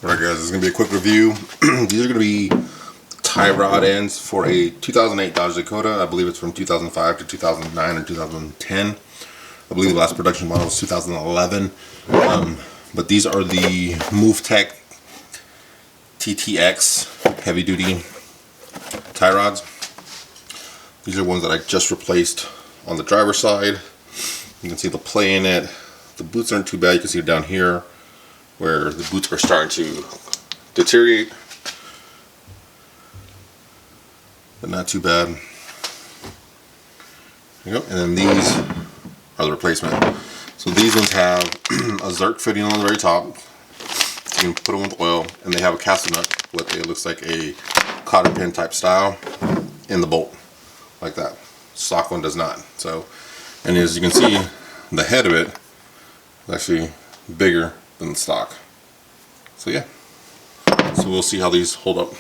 Alright guys, this is going to be a quick review. These are going to be tie rod ends for a 2008 Dodge Dakota. I believe it's from 2005 to 2009 or 2010. I believe the last production model was 2011. But these are the Movetech TTX heavy duty tie rods. These are ones that I just replaced on the driver's side. You can see the play in it. The boots aren't too bad. You can see it down here where the boots are starting to deteriorate, but not too bad. There you go. And then these are the replacement. So these ones have a Zerk fitting on the very top. So you can put them with oil, and they have a castle nut with it looks like a cotter pin type style in the bolt, like that. Stock one does not. So, and as you can see, the head of it is actually bigger than the stock. So yeah, so we'll see how these hold up.